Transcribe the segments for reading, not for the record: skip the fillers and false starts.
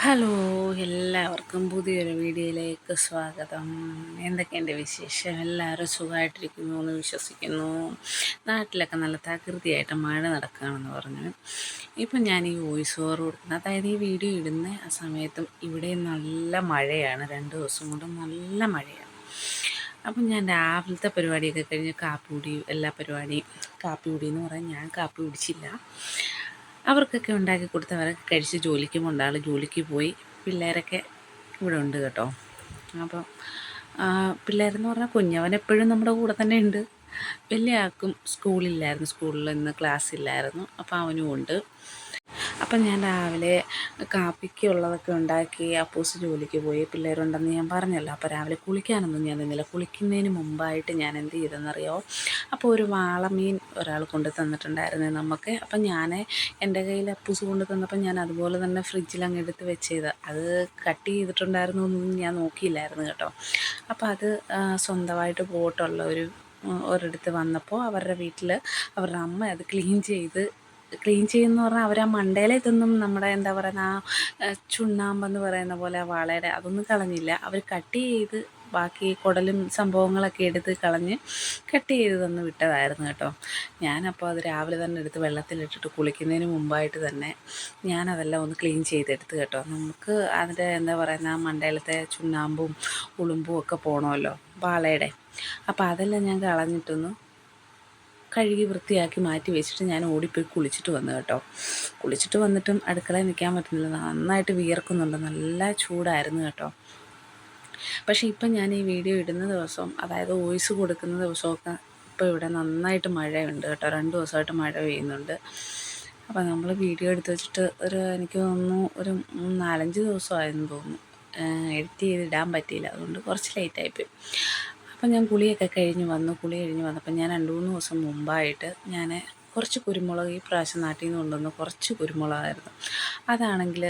Hello, എല്ലാവർക്കും പുതിയൊരു വീഡിയോയിലേക്ക് സ്വാഗതം. എന്തൊക്കെയുണ്ട് വിശേഷം? എല്ലാവരും സുഖമായിട്ടിരിക്കുന്നു എന്ന് വിശ്വസിക്കുന്നു. നാട്ടിലൊക്കെ നല്ല തകൃതിയായിട്ട് മഴ നടക്കുകയാണെന്ന് പറഞ്ഞു. ഇപ്പം ഞാൻ ഈ വോയിസ് ഓവർ കൊടുക്കുന്നത്, അതായത് ഈ വീഡിയോ ഇടുന്ന ആ സമയത്തും ഇവിടെ നല്ല മഴയാണ്. 2 ദിവസം കൊണ്ട് നല്ല മഴയാണ്. അപ്പം ഞാൻ രാവിലത്തെ പരിപാടിയൊക്കെ കഴിഞ്ഞ് കാപ്പി കുടി എല്ലാ പരിപാടിയും കാപ്പി കുടി എന്ന് പറയാൻ ഞാൻ കാപ്പി കുടിച്ചില്ല. അവർക്കൊക്കെ ഉണ്ടാക്കി കൊടുത്ത് അവരൊക്കെ കഴിച്ച് ജോലിക്ക് പോകേണ്ട ആൾ ജോലിക്ക് പോയി. പിള്ളേരൊക്കെ ഇവിടെ ഉണ്ട് കേട്ടോ. അപ്പം പിള്ളേരെന്ന് പറഞ്ഞാൽ കുഞ്ഞവൻ എപ്പോഴും നമ്മുടെ കൂടെ തന്നെ ഉണ്ട്. വലിയ ആൾക്കും സ്കൂളിൽ ഇന്ന് ക്ലാസ് ഇല്ലായിരുന്നു. അപ്പോൾ അവനും ഉണ്ട്. അപ്പം ഞാൻ രാവിലെ കാപ്പിക്കുള്ളതൊക്കെ ഉണ്ടാക്കി അപ്പൂസ് ജോലിക്ക് പോയി. പിള്ളേരുണ്ടെന്ന് ഞാൻ പറഞ്ഞല്ലോ. അപ്പോൾ രാവിലെ കുളിക്കാനൊന്നും ഞാൻ നിന്നില്ല. കുളിക്കുന്നതിന് മുമ്പായിട്ട് ഞാൻ എന്ത് ചെയ്തെന്നറിയോ? അപ്പോൾ ഒരു വാളമീൻ ഒരാൾ കൊണ്ട് തന്നിട്ടുണ്ടായിരുന്നു നമുക്ക്. അപ്പം ഞാൻ എൻ്റെ കയ്യിൽ അപ്പൂസ് കൊണ്ട് തന്നപ്പോൾ ഞാൻ അതുപോലെ തന്നെ ഫ്രിഡ്ജിൽ അങ്ങ് എടുത്ത് വെച്ചത്. അത് കട്ട് ചെയ്തിട്ടുണ്ടായിരുന്നു എന്നൊന്നും ഞാൻ നോക്കിയില്ലായിരുന്നു കേട്ടോ. അപ്പോൾ അത് സ്വന്തമായിട്ട് പോയിട്ടുള്ള ഒരിടത്ത് വന്നപ്പോൾ അവരുടെ വീട്ടിൽ അവരുടെ അമ്മ അത് ക്ലീൻ ചെയ്യുമെന്ന് പറഞ്ഞാൽ അവർ ആ മണ്ടയിലെ ഇതൊന്നും നമ്മുടെ എന്താ പറയുക ചുണ്ണാമ്പെന്ന് പറയുന്ന പോലെ ആ വാളയുടെ അതൊന്നും കളഞ്ഞില്ല. അവർ കട്ട് ചെയ്ത് ബാക്കി കുടലും സംഭവങ്ങളൊക്കെ എടുത്ത് കളഞ്ഞ് കട്ട് ചെയ്ത് തന്ന് വിട്ടതായിരുന്നു കേട്ടോ. ഞാനപ്പോൾ അത് രാവിലെ തന്നെ എടുത്ത് വെള്ളത്തിലിട്ടിട്ട് കുളിക്കുന്നതിന് മുമ്പായിട്ട് തന്നെ ഞാനതെല്ലാം ഒന്ന് ക്ലീൻ ചെയ്തെടുത്ത് കേട്ടോ. നമുക്ക് അതിൻ്റെ എന്താ പറയുന്ന ആ മണ്ടയിലത്തെ ചുണ്ണാമ്പും ഉളുമ്പും ഒക്കെ പോകണമല്ലോ വാളയുടെ. അപ്പോൾ അതെല്ലാം ഞാൻ കളഞ്ഞിട്ടൊന്ന് കഴുകി വൃത്തിയാക്കി മാറ്റി വെച്ചിട്ട് ഞാൻ ഓടിപ്പോയി കുളിച്ചിട്ട് വന്നു കേട്ടോ. കുളിച്ചിട്ട് വന്നിട്ടും അടുക്കളയിൽ നിൽക്കാൻ പറ്റുന്നില്ല. നന്നായിട്ട് വിയർക്കുന്നുണ്ട്. നല്ല ചൂടായിരുന്നു കേട്ടോ. പക്ഷേ ഇപ്പം ഞാൻ ഈ വീഡിയോ ഇടുന്ന ദിവസം, അതായത് വോയിസ് കൊടുക്കുന്ന ദിവസമൊക്കെ ഇപ്പോൾ ഇവിടെ നന്നായിട്ട് മഴയുണ്ട് കേട്ടോ. 2 ദിവസമായിട്ട് മഴ പെയ്യുന്നുണ്ട്. അപ്പോൾ നമ്മൾ വീഡിയോ എടുത്ത് വെച്ചിട്ട് എനിക്ക് തോന്നുന്നു ഒരു 4-5 ദിവസമായെന്ന് തോന്നുന്നു. എഡിറ്റ് ചെയ്തിടാൻ പറ്റിയില്ല. അതുകൊണ്ട് കുറച്ച് ലേറ്റായിപ്പോയി. അപ്പം ഞാൻ കുളി കഴിഞ്ഞ് വന്നപ്പോൾ ഞാൻ 2-3 ദിവസം മുമ്പായിട്ട് ഞാൻ കുറച്ച് കുരുമുളക് ഈ പ്രാവശ്യം നാട്ടിൽ നിന്ന് കൊണ്ടുവന്ന കുറച്ച് കുരുമുളകായിരുന്നു. അതാണെങ്കിൽ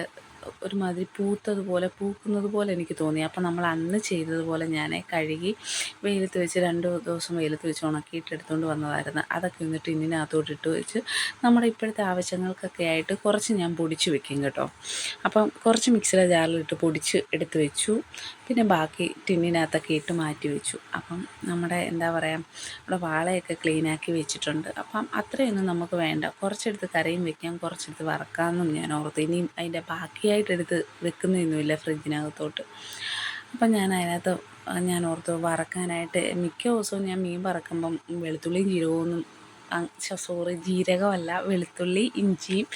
ഒരുമാതിരി പൂക്കുന്നത് പോലെ എനിക്ക് തോന്നി. അപ്പം നമ്മൾ അന്ന് ചെയ്തതുപോലെ ഞാൻ കഴുകി വെയിലത്ത് വെച്ച് 2 ദിവസം വെയിലത്ത് വെച്ച് ഉണക്കിയിട്ട് എടുത്തുകൊണ്ട് വന്നതായിരുന്നു. അതൊക്കെ ഒന്ന് ടിന്നിനകത്തോട്ട് ഇട്ട് വെച്ച് നമ്മുടെ ഇപ്പോഴത്തെ ആവശ്യങ്ങൾക്കൊക്കെ ആയിട്ട് കുറച്ച് ഞാൻ പൊടിച്ച് വെക്കും കേട്ടോ. അപ്പം കുറച്ച് മിക്സിയുടെ ജാറിലിട്ട് പൊടിച്ച് എടുത്ത് വെച്ചു. പിന്നെ ബാക്കി ടിന്നിനകത്തൊക്കെ ഇട്ട് മാറ്റി വെച്ചു. അപ്പം നമ്മുടെ എന്താ പറയുക, നമ്മുടെ വാളയൊക്കെ ക്ലീനാക്കി വെച്ചിട്ടുണ്ട്. അപ്പം അത്രയൊന്നും നമുക്ക് വേണ്ട. കുറച്ചെടുത്ത് കറിയും വെക്കാം, കുറച്ചെടുത്ത് വറക്കാമെന്നും ഞാൻ ഓർത്തു. ഇനിയും അതിൻ്റെ ബാക്കിയായിട്ട് എടുത്ത് വെക്കുന്നതൊന്നുമില്ല ഫ്രിഡ്ജിനകത്തോട്ട്. അപ്പം ഞാൻ ഓർത്തു വറക്കാനായിട്ട് മിക്ക ദിവസവും ഞാൻ മീൻ വറക്കുമ്പം വെളുത്തുള്ളിയും ജീരകമൊന്നും ജീരകമല്ല, വെളുത്തുള്ളി ഇഞ്ചിയും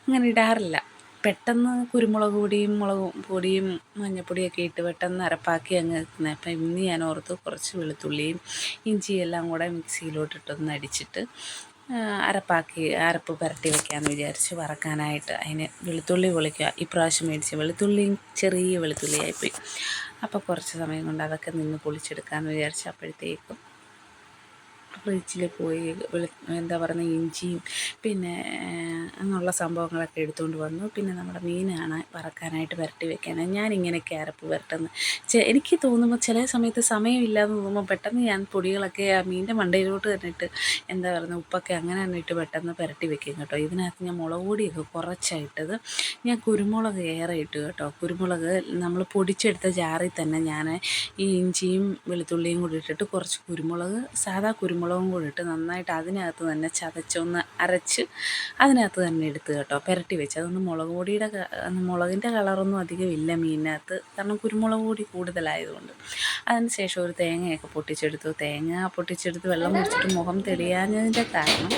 അങ്ങനെ ഇടാറില്ല. പെട്ടെന്ന് കുരുമുളക് പൊടിയും മുളക് പൊടിയും മഞ്ഞൾപ്പൊടിയൊക്കെ ഇട്ട് പെട്ടെന്ന് അരപ്പാക്കി അങ്ങ് വെക്കുന്നത്. അപ്പം ഇന്ന് ഞാൻ ഓർത്ത് കുറച്ച് വെളുത്തുള്ളിയും ഇഞ്ചിയും എല്ലാം കൂടെ മിക്സിയിലോട്ടിട്ടൊന്ന് അടിച്ചിട്ട് അരപ്പ് പുരട്ടി വെക്കാമെന്ന് വിചാരിച്ച് വറക്കാനായിട്ട്. അതിന് വെളുത്തുള്ളി പൊളിക്കുക. ഇപ്രാവശ്യം മേടിച്ച വെളുത്തുള്ളിയും ചെറിയ വെളുത്തുള്ളിയായിപ്പോയി. അപ്പോൾ കുറച്ച് സമയം കൊണ്ട് അതൊക്കെ നിന്ന് പൊളിച്ചെടുക്കാമെന്ന് വിചാരിച്ച് അപ്പോഴത്തേക്കും ഫ്രിഡ്ജിൽ പോയി എന്താ പറയുക ഇഞ്ചിയും പിന്നെ അങ്ങനെയുള്ള സംഭവങ്ങളൊക്കെ എടുത്തുകൊണ്ട് വന്നു. പിന്നെ നമ്മുടെ മീനാണ് വറക്കാനായിട്ട് പുരട്ടി വെക്കാനാണ്. ഞാനിങ്ങനെയൊക്കെ അരപ്പ് പുരട്ടുന്നത്. എനിക്ക് തോന്നുമ്പോൾ ചില സമയത്ത് സമയമില്ലാതെ തോന്നുമ്പോൾ പെട്ടെന്ന് ഞാൻ പൊടികളൊക്കെ ആ മീനിൻ്റെ മണ്ടയിലോട്ട് തന്നെ ഇട്ട് എന്താ പറയുക ഉപ്പൊക്കെ അങ്ങനെ തന്നെ ഇട്ട് പെട്ടെന്ന് പുരട്ടി വെക്കും കേട്ടോ. ഇതിനകത്ത് ഞാൻ മുളക് പൊടിയൊക്കെ കുറച്ചായിട്ടത്. ഞാൻ കുരുമുളക് ഏറെ ഇട്ടു കേട്ടോ. കുരുമുളക് നമ്മൾ പൊടിച്ചെടുത്ത ജാറിൽ തന്നെ ഞാൻ ഈ ഇഞ്ചിയും വെളുത്തുള്ളിയും കൂടി ഇട്ടിട്ട് കുറച്ച് സാധാ കുരുമുളകും കൂടി ഇട്ട് നന്നായിട്ട് അതിനകത്ത് തന്നെ ചതച്ചൊന്ന് അരച്ച് അതിനകത്ത് തന്നെ എടുത്ത് കേട്ടോ പുരട്ടി വെച്ച്. അതൊന്ന് മുളകിൻ്റെ കളറൊന്നും അധികം ഇല്ല മീനിനകത്ത്, കാരണം കുരുമുളക് പൊടി കൂടുതലായതുകൊണ്ട്. അതിന് ശേഷം ഒരു തേങ്ങയൊക്കെ പൊട്ടിച്ചെടുത്തു. തേങ്ങ പൊട്ടിച്ചെടുത്ത് വെള്ളം കുടിച്ചിട്ട് മുഖം തെളിയാഞ്ഞതിൻ്റെ കാരണം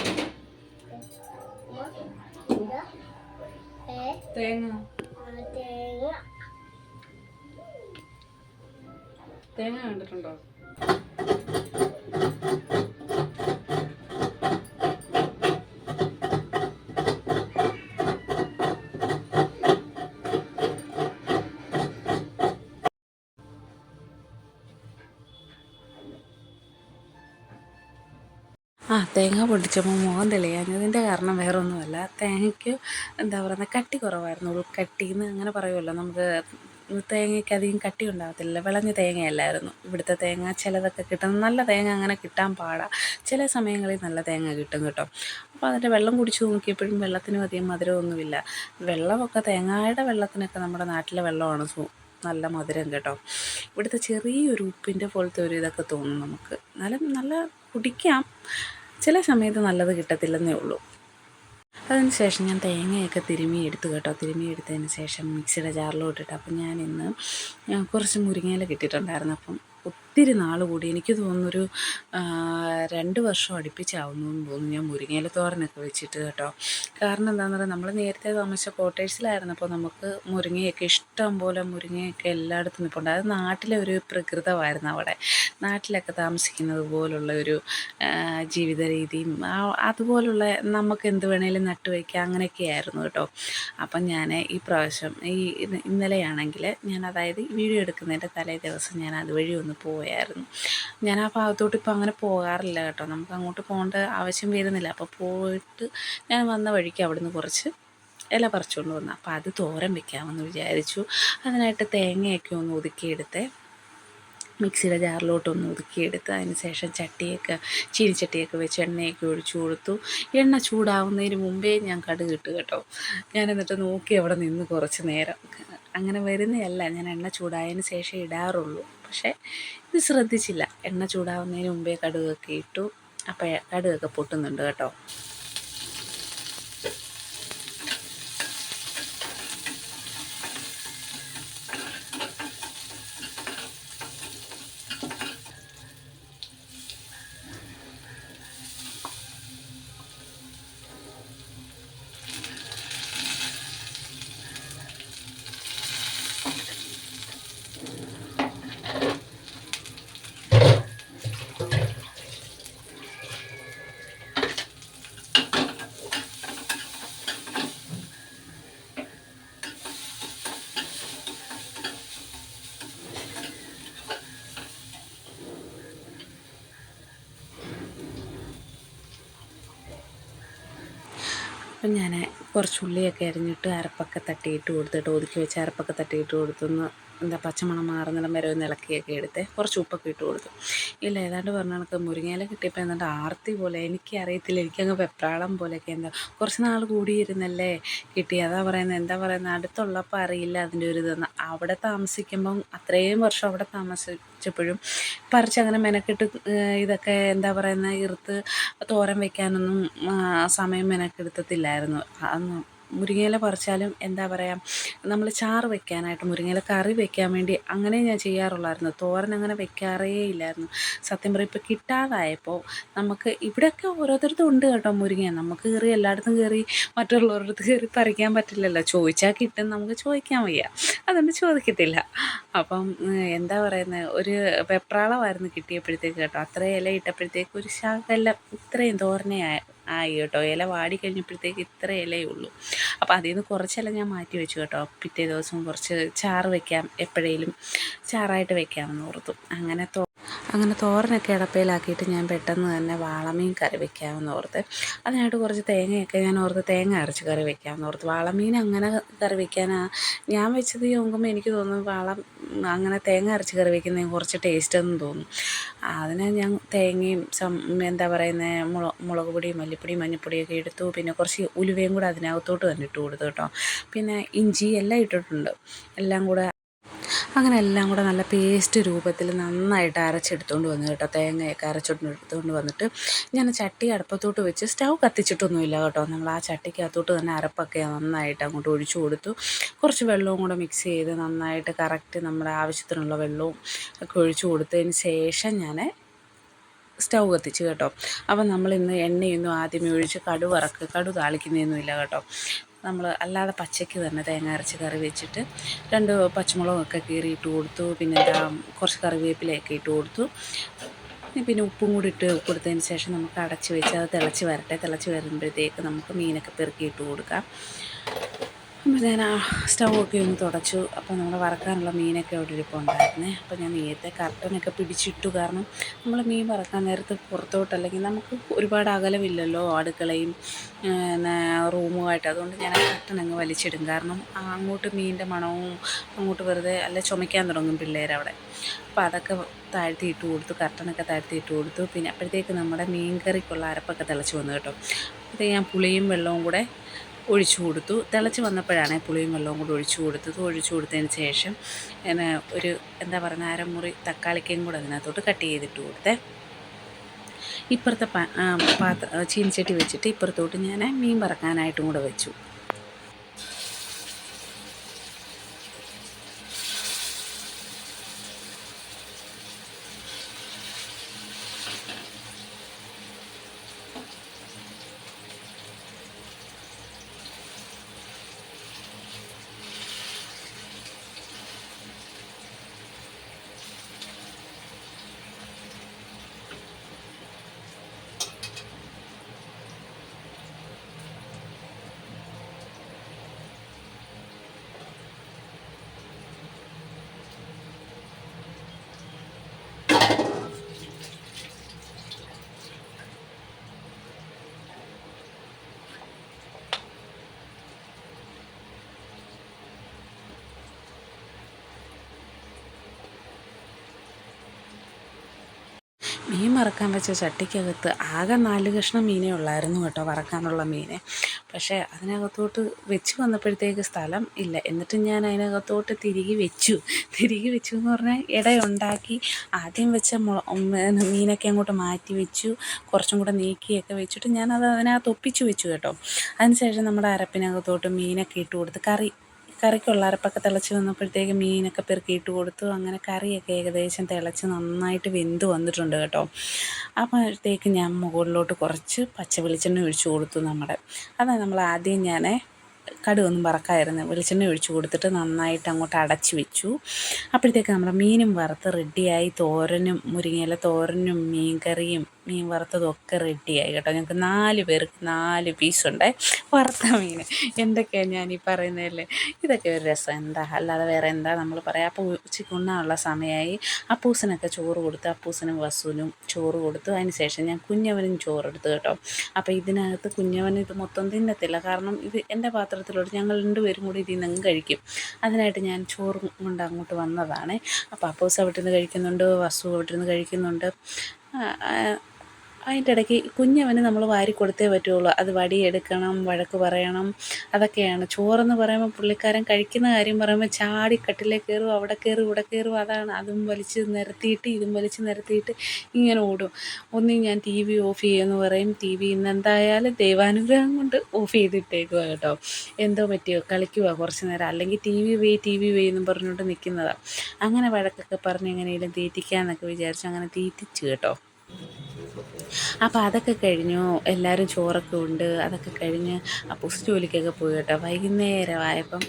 തേങ്ങ കണ്ടിട്ടുണ്ടോ? തേങ്ങ പൊട്ടിച്ചപ്പോൾ മുഖം തെളിയാഞ്ഞതിൻ്റെ കാരണം വേറെ ഒന്നുമല്ല. തേങ്ങയ്ക്ക് എന്താ പറയുക കട്ടി കുറവായിരുന്നു. ഉൾക്കട്ടിന്ന് അങ്ങനെ പറയുമല്ലോ നമുക്ക് തേങ്ങയ്ക്ക് അധികം കട്ടി ഉണ്ടാകത്തില്ല, വിളഞ്ഞ തേങ്ങയല്ലായിരുന്നു ഇവിടുത്തെ തേങ്ങ. ചിലതൊക്കെ കിട്ടും, നല്ല തേങ്ങ അങ്ങനെ കിട്ടാൻ പാടാണ്. ചില സമയങ്ങളിൽ നല്ല തേങ്ങ കിട്ടും കേട്ടോ. അപ്പോൾ അതിൻ്റെ വെള്ളം കുടിച്ച് നോക്കിയപ്പോഴും വെള്ളത്തിനും അധികം മധുരമൊന്നുമില്ല. വെള്ളമൊക്കെ തേങ്ങയുടെ വെള്ളത്തിനൊക്കെ നമ്മുടെ നാട്ടിലെ വെള്ളമാണ് നല്ല മധുരം കേട്ടോ. ഇവിടുത്തെ ചെറിയൊരു ഉപ്പിൻ്റെ പോലത്തെ ഒരു ഇതൊക്കെ തോന്നും നമുക്ക്. എന്നാലും നല്ല കുടിക്കാം, ചില സമയത്ത് നല്ലത് കിട്ടത്തില്ലെന്നേ ഉള്ളൂ. അതിന് ശേഷം ഞാൻ തേങ്ങയൊക്കെ തിരുമ്മിയെടുത്തു കേട്ടോ. തിരുമ്മിയെടുത്തതിന് ശേഷം മിക്സിയുടെ ജാറിലോട്ടിട്ട്. അപ്പം ഞാനിന്ന് കുറച്ച് മുരിങ്ങയില കിട്ടിയിട്ടുണ്ടായിരുന്നു. അപ്പം ഒത്തിരി നാൾ കൂടി, എനിക്ക് തോന്നുന്നൊരു 2 വർഷം അടുപ്പിച്ചാവുന്നു എന്ന് തോന്നുന്നു ഞാൻ മുരിങ്ങയില തോരനൊക്കെ വെച്ചിട്ട് കേട്ടോ. കാരണം എന്താണെന്ന് പറയുക, നമ്മൾ നേരത്തെ താമസിച്ച കോട്ടേഴ്സിലായിരുന്നപ്പോൾ നമുക്ക് മുരിങ്ങയൊക്കെ ഇഷ്ടം പോലെ മുരിങ്ങയൊക്കെ എല്ലായിടത്തും നിൽപ്പുണ്ട്. അത് നാട്ടിലെ ഒരു പ്രകൃതമായിരുന്നു അവിടെ. നാട്ടിലൊക്കെ താമസിക്കുന്നത് പോലുള്ള ഒരു ജീവിത രീതിയും അതുപോലുള്ള നമുക്ക് എന്ത് വേണേലും നട്ടു വയ്ക്കാം, അങ്ങനെയൊക്കെ ആയിരുന്നു കേട്ടോ. അപ്പം ഞാൻ ഈ പ്രാവശ്യം ഇന്നലെയാണെങ്കിൽ ഞാൻ, അതായത് വീഡിയോ എടുക്കുന്നതിൻ്റെ തലേ ദിവസം ഞാൻ അതുവഴി ഒന്ന് പോയായിരുന്നു. ഞാൻ ആ ഭാഗത്തോട്ട് ഇപ്പം അങ്ങനെ പോകാറില്ല കേട്ടോ, നമുക്ക് അങ്ങോട്ട് പോകേണ്ട ആവശ്യം വരുന്നില്ല. അപ്പോൾ പോയിട്ട് ഞാൻ വന്ന വഴിക്ക് അവിടുന്ന് കുറച്ച് ഇല പറിച്ചുകൊണ്ട് വന്നു. അപ്പോൾ അത് തോരൻ വെക്കാമെന്ന് വിചാരിച്ചു. അതിനായിട്ട് തേങ്ങയൊക്കെ ഒന്ന് ഒതുക്കിയെടുത്ത് മിക്സിയുടെ ജാറിലോട്ടൊന്ന് ഒതുക്കിയെടുത്ത് അതിന് ശേഷം ചീനിച്ചട്ടിയൊക്കെ വെച്ച് എണ്ണയൊക്കെ ഒഴിച്ചു കൊടുത്തു. എണ്ണ ചൂടാവുന്നതിന് മുമ്പേ ഞാൻ കടുക് ഇട്ടു കേട്ടോ. ഞാൻ എന്നിട്ട് നോക്കി അവിടെ നിന്ന് കുറച്ച് നേരം. അങ്ങനെ വരുന്നതല്ല, ഞാൻ എണ്ണ ചൂടായതിന് ശേഷം ഇടാറുള്ളൂ. പക്ഷേ ഇത് ശ്രദ്ധിച്ചില്ല, എണ്ണ ചൂടാവുന്നതിന് മുമ്പേ കടുകൊക്കെ ഇട്ടു. അപ്പോൾ കടുകൊക്കെ പൊട്ടുന്നുണ്ട് കേട്ടോ. അപ്പം ഞാൻ കുറച്ച് ഉള്ളിയൊക്കെ അരിഞ്ഞിട്ട് അരപ്പൊക്കെ തട്ടിയിട്ട് കൊടുത്തിട്ട്, ഒതുക്കി വെച്ച് അരപ്പൊക്കെ തട്ടിയിട്ട് കൊടുത്തൊന്ന് പച്ചമണം മാറുന്നിടം വരെ ഒന്ന് ഇളക്കിയൊക്കെ എടുത്ത് കുറച്ച് ഉപ്പൊക്കെ ഇട്ട് കൊടുത്തു. ഇല്ല, ഏതാണ്ട് പറഞ്ഞ കണക്ക് മുരിങ്ങയില കിട്ടിയപ്പോൾ എന്താണ്ട് ആർത്തി പോലെ, എനിക്കറിയത്തില്ല, എനിക്കങ്ങ് വെപ്രാളം പോലെയൊക്കെ. എന്താ കുറച്ച് നാൾ കൂടിയിരുന്നല്ലേ കിട്ടി, അതാ പറയുന്നത്. എന്താ പറയുന്നത്, അടുത്തുള്ളപ്പോൾ അറിയില്ല അതിൻ്റെ ഒരു ഇതെന്ന്. അവിടെ താമസിക്കുമ്പം അത്രയും വർഷം അവിടെ താമസിച്ചപ്പോഴും പറിച്ചങ്ങനെ മെനക്കെട്ട് ഇതൊക്കെ എന്താ പറയുന്നത്, ഇറുത്ത് തോരൻ വയ്ക്കാനൊന്നും സമയം മെനക്കെടുത്തത്തില്ലായിരുന്നു. അന്ന് മുരിങ്ങയില പറിച്ചാലും എന്താ പറയുക, നമ്മൾ ചാറ് വെക്കാനായിട്ട് മുരിങ്ങയില കറി വെക്കാൻ വേണ്ടി അങ്ങനെ ഞാൻ ചെയ്യാറുള്ളായിരുന്നു. തോരൻ അങ്ങനെ വെക്കാറേ ഇല്ലായിരുന്നു. സത്യം പറയും, ഇപ്പോൾ കിട്ടാതായപ്പോൾ നമുക്ക് ഇവിടെയൊക്കെ ഓരോരുത്തർക്കും ഉണ്ട് കേട്ടോ മുരിങ്ങ. നമുക്ക് കയറി എല്ലായിടത്തും കയറി മറ്റുള്ളവരുടെ കയറി പറിക്കാൻ പറ്റില്ലല്ലോ. ചോദിച്ചാൽ കിട്ടും, നമുക്ക് ചോദിക്കാൻ വയ്യ, അതുകൊണ്ട് ചോദിക്കത്തില്ല. അപ്പം എന്താ പറയുന്നത്, ഒരു വെപ്രാളമായിരുന്നു കിട്ടിയപ്പോഴത്തേക്ക് കേട്ടോ. അത്രയും ഇല ഇട്ടപ്പോഴത്തേക്ക് ഒരു ശകലം ഇത്രയും തോരനേ ആയി കേട്ടോ. ഇല വാടി കഴിഞ്ഞപ്പോഴത്തേക്ക് ഇത്ര ഇലയേ ഉള്ളൂ. അപ്പോൾ അതിൽ നിന്ന് കുറച്ചില ഞാൻ മാറ്റി വെച്ചു കേട്ടോ. പിറ്റേ ദിവസം കുറച്ച് ചാറ് വെക്കാം, എപ്പോഴേലും ചാറായിട്ട് വെക്കാമെന്ന് ഓർത്തു. അങ്ങനെ തോരനൊക്കെ അടപ്പയിലാക്കിയിട്ട് ഞാൻ പെട്ടെന്ന് തന്നെ വാളമീൻ കറി വെക്കാമെന്ന് ഓർത്ത്. അതിനായിട്ട് കുറച്ച് തേങ്ങയൊക്കെ ഞാൻ ഓർത്ത് തേങ്ങ അരച്ച് കറി വെക്കാമെന്ന് ഓർത്ത്. വാളമീൻ അങ്ങനെ കറി വെക്കാനാണ് ഞാൻ വെച്ചത്. നോക്കുമ്പോൾ എനിക്ക് തോന്നുന്നു അങ്ങനെ തേങ്ങ അരച്ച് കറി വെക്കുന്നതിന് കുറച്ച് ടേസ്റ്റ് എന്ന് തോന്നും. അതിന് ഞാൻ തേങ്ങയും എന്താ പറയുന്നത്, മുളക് പൊടി, മല്ലിപ്പൊടി, മഞ്ഞൾപ്പൊടിയൊക്കെ എടുത്തു. പിന്നെ കുറച്ച് ഉലുവയും കൂടെ അതിനകത്തോട്ട് തന്നെ ഇട്ട് കൊടുത്തു കേട്ടോ. പിന്നെ ഇഞ്ചി എല്ലാം ഇട്ടിട്ടുണ്ട്. എല്ലാം കൂടെ അങ്ങനെ എല്ലാം കൂടെ നല്ല പേസ്റ്റ് രൂപത്തിൽ നന്നായിട്ട് അരച്ചെടുത്തുകൊണ്ട് വന്നു കേട്ടോ. തേങ്ങയൊക്കെ അരച്ചെടുത്തുകൊണ്ട് വന്നിട്ട് ഞാൻ ചട്ടി അടുപ്പത്തോട്ട് വെച്ച് സ്റ്റൗ കത്തിച്ചിട്ടൊന്നുമില്ല കേട്ടോ. നമ്മൾ ആ ചട്ടിക്കകത്തോട്ട് തന്നെ അരപ്പൊക്കെ നന്നായിട്ട് അങ്ങോട്ട് ഒഴിച്ചു കൊടുത്തു. കുറച്ച് വെള്ളവും കൂടെ മിക്സ് ചെയ്ത് നന്നായിട്ട് കറക്റ്റ് നമ്മുടെ ആവശ്യത്തിനുള്ള വെള്ളവും ഒക്കെ ഒഴിച്ചു കൊടുത്തതിന് ശേഷം ഞാൻ സ്റ്റൗ കത്തിച്ച് കേട്ടോ. അപ്പം നമ്മളിന്ന് എണ്ണയൊന്നും ആദ്യമേ ഒഴിച്ച് കടു താളിക്കുന്നതൊന്നുമില്ല കേട്ടോ. നമ്മൾ അല്ലാതെ പച്ചയ്ക്ക് തന്നെ തേങ്ങ അരച്ച് കറി വെച്ചിട്ട് 2 പച്ചമുളകൊക്കെ കീറിയിട്ട് കൊടുത്തു. പിന്നെ കുറച്ച് കറിവേപ്പിലയൊക്കെ ഇട്ട് കൊടുത്തു. പിന്നെ ഉപ്പും കൂടി ഇട്ട് കൊടുത്തതിന് ശേഷം നമുക്ക് അടച്ച് വെച്ച് അത് തിളച്ച് വരട്ടെ. തിളച്ച് വരുമ്പോഴത്തേക്ക് നമുക്ക് മീനൊക്കെ പെറുക്കിയിട്ട് കൊടുക്കാം. അപ്പോൾ ഞാൻ ആ സ്റ്റൗവൊക്കെ ഒന്ന് തുടച്ചു. അപ്പോൾ നമ്മൾ വറക്കാനുള്ള മീനൊക്കെ അവിടെ ഇരിപ്പുണ്ടായിരുന്നേ. അപ്പോൾ ഞാൻ നേരത്തെ കർട്ടനൊക്കെ പിടിച്ചിട്ടു. കാരണം നമ്മൾ മീൻ വറക്കാൻ നേരത്ത് പുറത്തോട്ട്, അല്ലെങ്കിൽ നമുക്ക് ഒരുപാട് അകലമില്ലല്ലോ അടുക്കളയും പിന്നെ റൂമുമായിട്ട്. അതുകൊണ്ട് ഞാൻ ആ കർട്ടൻ അങ്ങ് വലിച്ചിടും. കാരണം അങ്ങോട്ട് മീനിൻ്റെ മണവും അങ്ങോട്ട് വെറുതെ അല്ല ചുമയ്ക്കാൻ തുടങ്ങും പിള്ളേരവിടെ. അപ്പോൾ അതൊക്കെ താഴ്ത്തിയിട്ട് കൊടുത്തു, കർട്ടനൊക്കെ താഴ്ത്തിയിട്ട് കൊടുത്തു. പിന്നെ അപ്പോഴത്തേക്ക് നമ്മുടെ മീൻ കറിക്കുള്ള അരപ്പൊക്കെ തിളച്ച് വന്നു കേട്ടോ. അപ്പോഴത്തേക്ക് ഞാൻ പുളിയും വെള്ളവും കൂടെ ഒഴിച്ചു കൊടുത്തു. തിളച്ച് വന്നപ്പോഴാണ് പുളിയും വെള്ളവും കൂടി ഒഴിച്ചു കൊടുത്തത്. ഒഴിച്ചു കൊടുത്തതിന് ശേഷം പിന്നെ ഒരു എന്താ പറയുക അരമുറി തക്കാളിക്കയും കൂടെ അതിനകത്തോട്ട് കട്ട് ചെയ്തിട്ട് കൊടുത്തേ. ഇപ്പുറത്തെ ചീനിച്ചട്ടി വെച്ചിട്ട് ഇപ്പുറത്തോട്ട് ഞാൻ മീൻ വറക്കാനായിട്ടും കൂടെ വെച്ചു. മീൻ വറക്കാൻ വെച്ച ചട്ടിക്കകത്ത് ആകെ 4 കഷ്ണം മീനേ ഉള്ളായിരുന്നു കേട്ടോ, വറക്കാനുള്ള മീനെ. പക്ഷേ അതിനകത്തോട്ട് വെച്ച് വന്നപ്പോഴത്തേക്ക് സ്ഥലം ഇല്ല. എന്നിട്ട് ഞാൻ അതിനകത്തോട്ട് തിരികെ വെച്ചു എന്ന് പറഞ്ഞാൽ ഇടയുണ്ടാക്കി. ആദ്യം വെച്ച മീനൊക്കെ അങ്ങോട്ട് മാറ്റി വെച്ചു, കുറച്ചും കൂടെ നീക്കിയൊക്കെ വെച്ചിട്ട് ഞാനത് അതിനകത്ത് ഒപ്പിച്ച് വെച്ചു കേട്ടോ. അതിനുശേഷം നമ്മുടെ അരപ്പിനകത്തോട്ട് മീനൊക്കെ ഇട്ട് കൊടുത്ത് കറിക്കുള്ള അരപ്പൊക്കെ തിളച്ച് വന്നപ്പോഴത്തേക്ക് മീനൊക്കെ പെറുക്കിയിട്ട് കൊടുത്തു. അങ്ങനെ കറിയൊക്കെ ഏകദേശം തിളച്ച് നന്നായിട്ട് വെന്ത് വന്നിട്ടുണ്ട് കേട്ടോ. അപ്പോഴത്തേക്ക് ഞാൻ മുകളിലോട്ട് കുറച്ച് പച്ച വെളിച്ചെണ്ണ ഒഴിച്ച് കൊടുത്തു. അതാണ് നമ്മൾ ആദ്യം ഞാൻ കടുകൊന്നും വറക്കായിരുന്നു, വെളിച്ചെണ്ണ ഒഴിച്ച് കൊടുത്തിട്ട് നന്നായിട്ട് അങ്ങോട്ട് അടച്ച് വെച്ചു. അപ്പോഴത്തേക്ക് നമ്മുടെ മീനും വറുത്ത് റെഡിയായി. തോരനും മുരിങ്ങയില തോരനും മീൻ കറിയും മീൻ വറുത്തതും ഒക്കെ റെഡിയായി കേട്ടോ. ഞങ്ങൾക്ക് 4 പേർക്ക് 4 പീസുണ്ട് വറുത്ത മീൻ. എന്തൊക്കെയാണ് ഞാനീ പറയുന്നതല്ലേ, ഇതൊക്കെ ഒരു രസം. എന്താ അല്ലാതെ വേറെ എന്താ നമ്മൾ പറയാം. അപ്പോൾ ഉച്ചയ്ക്ക് ഉണ്ണാനുള്ള സമയമായി. അപ്പൂസിനൊക്കെ ചോറ് കൊടുത്തു, അപ്പൂസിനും വസുവിനും ചോറ് കൊടുത്തു. അതിന് ശേഷം ഞാൻ കുഞ്ഞവനും ചോറെടുത്തു കേട്ടോ. അപ്പോൾ ഇതിനകത്ത് കുഞ്ഞവൻ ഇത് മൊത്തം തിന്നത്തില്ല, കാരണം ഇത് എൻ്റെ പാത്രത്തിലോട്ട് ഞങ്ങൾ 2 പേരും കൂടി ഇതിൽ നിന്ന് കഴിക്കും. അതിനായിട്ട് ഞാൻ ചോറ് കൊണ്ട് അങ്ങോട്ട് വന്നതാണ്. അപ്പോൾ അപ്പൂസ് അവിടെ നിന്ന് കഴിക്കുന്നുണ്ട്, വസു അവിടെ നിന്ന് കഴിക്കുന്നുണ്ട്. അതിൻ്റെ ഇടയ്ക്ക് കുഞ്ഞവന് നമ്മൾ വാരി കൊടുത്തേ പറ്റുള്ളൂ. അത് വടിയെടുക്കണം, വഴക്ക് പറയണം, അതൊക്കെയാണ്. ചോറെന്ന് പറയുമ്പോൾ പുള്ളിക്കാരൻ കഴിക്കുന്ന കാര്യം പറയുമ്പോൾ ചാടി കട്ടിലേ കയറും, അവിടെ കയറും, ഇവിടെ കയറും. അതാണ്, അതും വലിച്ച് നിരത്തിയിട്ട് ഇതും വലിച്ച് നിരത്തിയിട്ട് ഇങ്ങനെ ഓടും. ഒന്നും ഞാൻ ടി വി ഓഫ് ചെയ്യുമെന്ന് പറയും. ടി വി ഇന്ന് എന്തായാലും ദൈവാനുഗ്രഹം കൊണ്ട് ഓഫ് ചെയ്തിട്ടേക്കുക കേട്ടോ. എന്തോ പറ്റിയോ കളിക്കുക കുറച്ച് നേരം, അല്ലെങ്കിൽ ടി വി വേ എന്നും പറഞ്ഞുകൊണ്ട് നിൽക്കുന്നതാണ്. അങ്ങനെ വഴക്കൊക്കെ പറഞ്ഞ് എങ്ങനെയെങ്കിലും തീറ്റിക്കാമെന്നൊക്കെ വിചാരിച്ചു. അങ്ങനെ തീറ്റിച്ചു കേട്ടോ. അപ്പോൾ അതൊക്കെ കഴിഞ്ഞു. എല്ലാവരും ചോറൊക്കെ ഉണ്ട്. അതൊക്കെ കഴിഞ്ഞ് അപ്പൂസ് ജോലിക്കൊക്കെ പോയി കേട്ടോ. വൈകുന്നേരമായപ്പം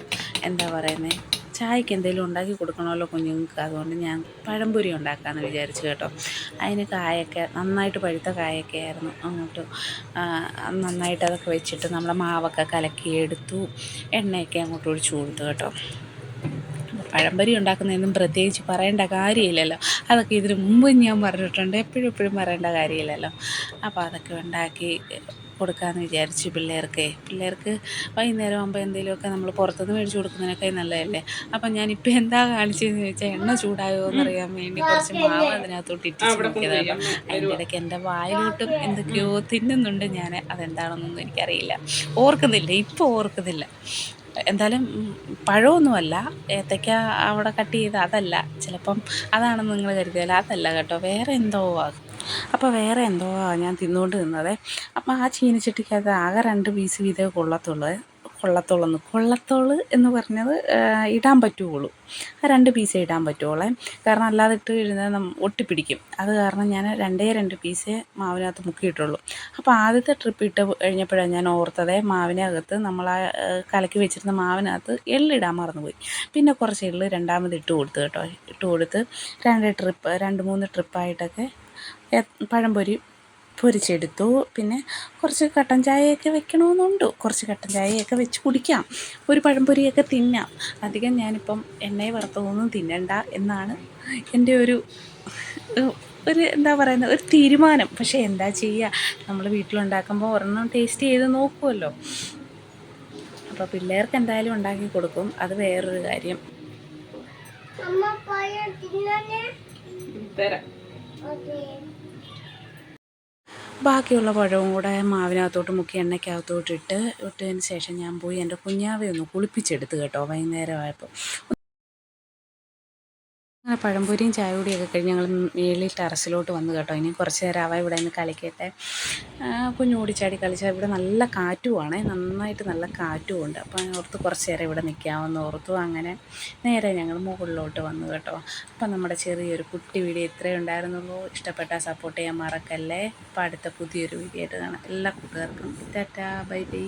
എന്താ പറയുന്നത്, ചായക്ക് എന്തെങ്കിലും ഉണ്ടാക്കി കൊടുക്കണമല്ലോ കുഞ്ഞുങ്ങൾക്ക്. അതുകൊണ്ട് ഞാൻ പഴംപൊരി ഉണ്ടാക്കാമെന്ന് വിചാരിച്ചു കേട്ടോ. അതിന് കായൊക്കെ നന്നായിട്ട് പഴുത്ത കായൊക്കെ ആയിരുന്നു. അങ്ങോട്ട് നന്നായിട്ട് അതൊക്കെ വെച്ചിട്ട് നമ്മളെ മാവൊക്കെ കലക്കിയെടുത്തു. എണ്ണയൊക്കെ അങ്ങോട്ട് ഒഴിച്ചു കൊടുത്തു കേട്ടോ. പഴംപൊരി ഉണ്ടാക്കുന്നതൊന്നും പ്രത്യേകിച്ച് പറയേണ്ട കാര്യമില്ലല്ലോ. അതൊക്കെ ഇതിന് മുമ്പ് ഞാൻ പറഞ്ഞിട്ടുണ്ട്, എപ്പോഴും പറയേണ്ട കാര്യമില്ലല്ലോ. അപ്പോൾ അതൊക്കെ ഉണ്ടാക്കി കൊടുക്കാമെന്ന് വിചാരിച്ചു. പിള്ളേർക്ക് വൈകുന്നേരം ആകുമ്പോൾ എന്തെങ്കിലുമൊക്കെ നമ്മൾ പുറത്തുനിന്ന് മേടിച്ച് കൊടുക്കുന്നതിനൊക്കെ നല്ലതല്ലേ. അപ്പം ഞാനിപ്പോൾ എന്താ കാണിച്ചതെന്ന് ചോദിച്ചാൽ, എണ്ണ ചൂടായോ എന്നറിയാൻ വേണ്ടി കുറച്ച് മാവ് അതിനകത്തോട്ട് ഇട്ടിച്ച് നോക്കിയതാണ്. അതിൻ്റെ ഇടയ്ക്ക് എൻ്റെ വായിലോട്ടും എന്തൊക്കെയോ തിന്നുന്നുണ്ട് ഞാൻ. അതെന്താണെന്നൊന്നും എനിക്കറിയില്ല, ഇപ്പോൾ ഓർക്കുന്നില്ല. എന്തായാലും പഴമൊന്നുമല്ല, ഏത്തയ്ക്ക അവിടെ കട്ട് ചെയ്ത് അതല്ല, ചിലപ്പം അതാണെന്ന് നിങ്ങൾ കരുതിയാൽ അതല്ല കേട്ടോ, വേറെ എന്തോ ആകും. അപ്പോൾ വേറെ എന്തോ ഞാൻ തിന്നുകൊണ്ട് നിന്നത്. അപ്പോൾ ആ ചീനിച്ചട്ടിക്കകത്ത് ആകെ 2 പീസ് വീതമേ കൊള്ളത്തോള് എന്ന് പറഞ്ഞത് ഇടാൻ പറ്റുകയുള്ളൂ. ആ 2 പീസേ ഇടാൻ പറ്റുള്ളൂ. കാരണം അല്ലാതെ ഇട്ട് കഴിഞ്ഞാൽ ഒട്ടിപ്പിടിക്കും. അത് കാരണം ഞാൻ 2 പീസേ മാവിനകത്ത് മുക്കിയിട്ടുള്ളൂ. അപ്പോൾ ആദ്യത്തെ ട്രിപ്പ് ഇട്ട് കഴിഞ്ഞപ്പോഴാണ് ഞാൻ ഓർത്തത്, മാവിനകത്ത് നമ്മൾ ആ കലക്കി വെച്ചിരുന്ന മാവിനകത്ത് എള്ളിടാൻ മറന്നുപോയി. പിന്നെ കുറച്ച് എള്ള് രണ്ടാമത് ഇട്ട് കൊടുത്തു കേട്ടോ. ഇട്ട് കൊടുത്ത് 2-3 ട്രിപ്പായിട്ടൊക്കെ പഴംപൊരി പൊരിച്ചെടുത്തു. പിന്നെ കുറച്ച് കട്ടൻ ചായയൊക്കെ വെക്കണമെന്നുണ്ട്. കുറച്ച് കട്ടൻ ചായയൊക്കെ വെച്ച് കുടിക്കാം, ഒരു പഴംപൊരിയൊക്കെ തിന്നാം. അധികം ഞാനിപ്പം എണ്ണയെ വറുത്തതൊന്നും തിന്നണ്ട എന്നാണ് എൻ്റെ ഒരു എന്താ പറയുന്നത്, ഒരു തീരുമാനം. പക്ഷേ എന്താ ചെയ്യുക, നമ്മൾ വീട്ടിലുണ്ടാക്കുമ്പോൾ ഒരെണ്ണം ടേസ്റ്റ് ചെയ്ത് നോക്കുമല്ലോ. അപ്പോൾ പിള്ളേർക്ക് എന്തായാലും ഉണ്ടാക്കി കൊടുക്കും, അത് വേറൊരു കാര്യം. ബാക്കിയുള്ള പഴവും കൂടെ മാവിനകത്തോട്ട് മുക്കി എണ്ണയ്ക്കകത്തോട്ട് ഇട്ടതിന് ശേഷം ഞാൻ പോയി എൻ്റെ കുഞ്ഞാവെ ഒന്ന് കുളിപ്പിച്ചെടുത്ത് കേട്ടോ, വൈകുന്നേരമായപ്പോൾ. അങ്ങനെ പഴംപൊരിയും ചായ കൂടിയൊക്കെ കഴിഞ്ഞ് ഞങ്ങൾ മേളിൽ ടെറസിലോട്ട് വന്നു കേട്ടോ. ഇനി കുറച്ച് നേരം അവ ഇവിടെ നിന്ന് കളിക്കട്ടെ. കുഞ്ഞു ഓടിച്ചാടി കളിച്ചാൽ ഇവിടെ നല്ല കാറ്റുമാണേ, നന്നായിട്ട് നല്ല കാറ്റുമുണ്ട്. അപ്പോൾ ഞാൻ ഓർത്ത് കുറച്ച് നേരം ഇവിടെ നിൽക്കാമെന്ന് ഓർത്തു. അങ്ങനെ നേരെ ഞങ്ങൾ മുകളിലോട്ട് വന്നു കേട്ടോ. അപ്പം നമ്മുടെ ചെറിയൊരു കുട്ടി വീഡിയോ ഇത്രയേ ഉണ്ടായിരുന്നുള്ളൂ. ഇഷ്ടപ്പെട്ടാൽ സപ്പോർട്ട് ചെയ്യാൻ മറക്കല്ലേ. അപ്പോൾ അടുത്ത പുതിയൊരു വീഡിയോ ആയിട്ട് കാണാം. എല്ലാ കൂട്ടുകാർക്കും ടാറ്റാ, ബൈ ബൈ.